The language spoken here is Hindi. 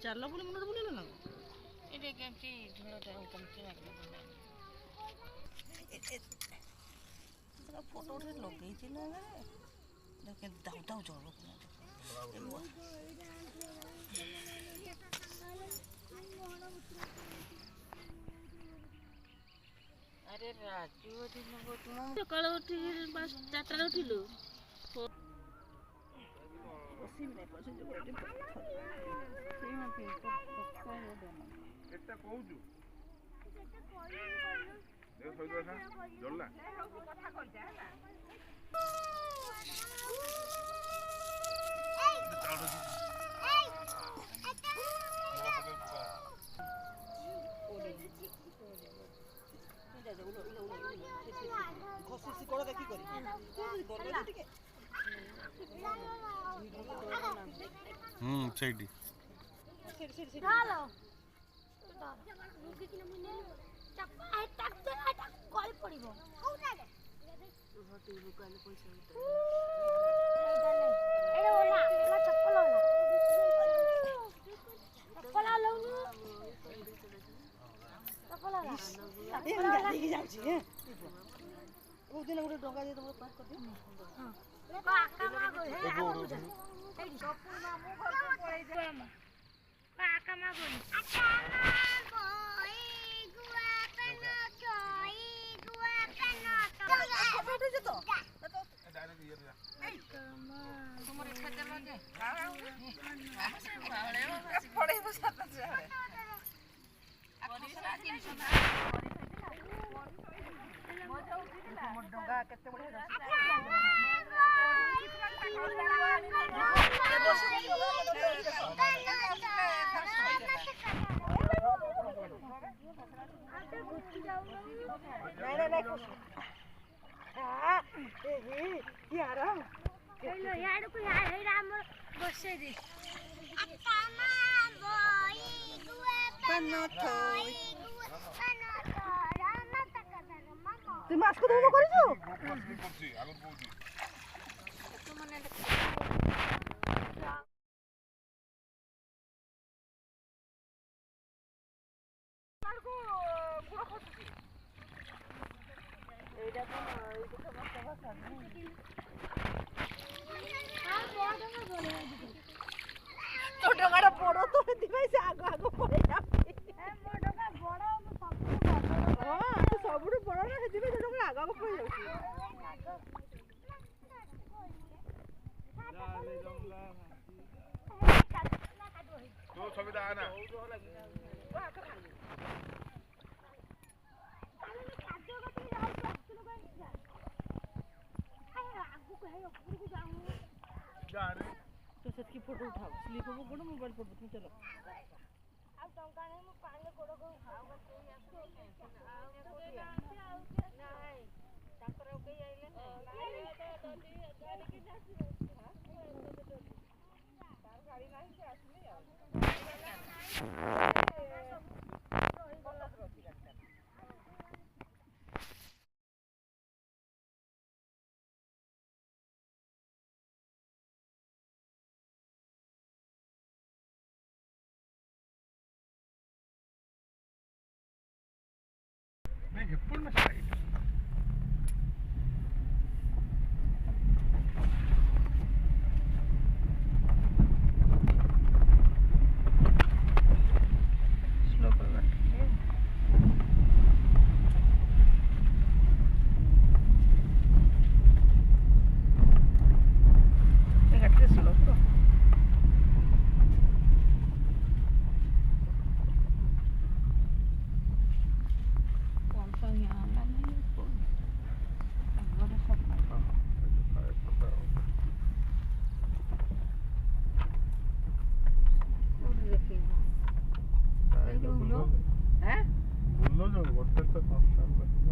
चालला बोले मुनड बोलेला ना इथे केमची झुळत आहे कमची लागली तुला फोटो उठे लगेइछि ना रे देखे दाउ दाउ जळो अरे राजू दिन तुम सकाळ उठी 4टा उठिलु बसिम नै पछे जो गोटे सेई माथि पक्का हो देना एटा कहूजु देख सही देखा जल्ला कथा कह जा ना खसी कोड़ देखी करी डरले टिके सेडी हेलो रुकी कि मुने चप्पा टक कॉल पड़िबो कोउटा रे होती दुकान पैसा एडा ओला एला चप्पल ओला चप्पल लउनु चप्पल ओला ए गाड़ी जाउछि हे ओ दिन गोटे डंगा जे तुम पास कर दियो हां काका मागो हे आगो बुझा एडी चप्पल मामू घर को पड़ै जा काका मागो गुआ पनो चोई गुआ पनो बैठे जे तो डायरेक्ट ये रे तुम्हारे खाते लगे पड़े बसाता से डंगा केते बढ़िया तुम मास्क दो करिছো करछि आगर कहूछि तुमने एटा तो एटा समस्या भाषा नहीं हां बहुत बोले तो डंगाटा बड़ तो दिबै से आगो पड़े जाबे ए मोडो का बड़ा सब हां तो सबुठु बड़ ना दिबै तो डंगा आगो पड़े जाउछि तो सुविधा आना तो सेटकी फोटो उठाओ स्लिप हो गोड़ मोबाइल पर तुम चलो अब टंका नहीं मु पानी गोड़ को खाओ कोई आसो नहीं ताकर के आइले ना तो ददी गाड़ी की जासी हां तार गाड़ी नहीं से आसनी आ नहीं एप्पल में साइड स्लो कर ये गाड़ी स्लो करो कौन सा यहाँ Maşallah.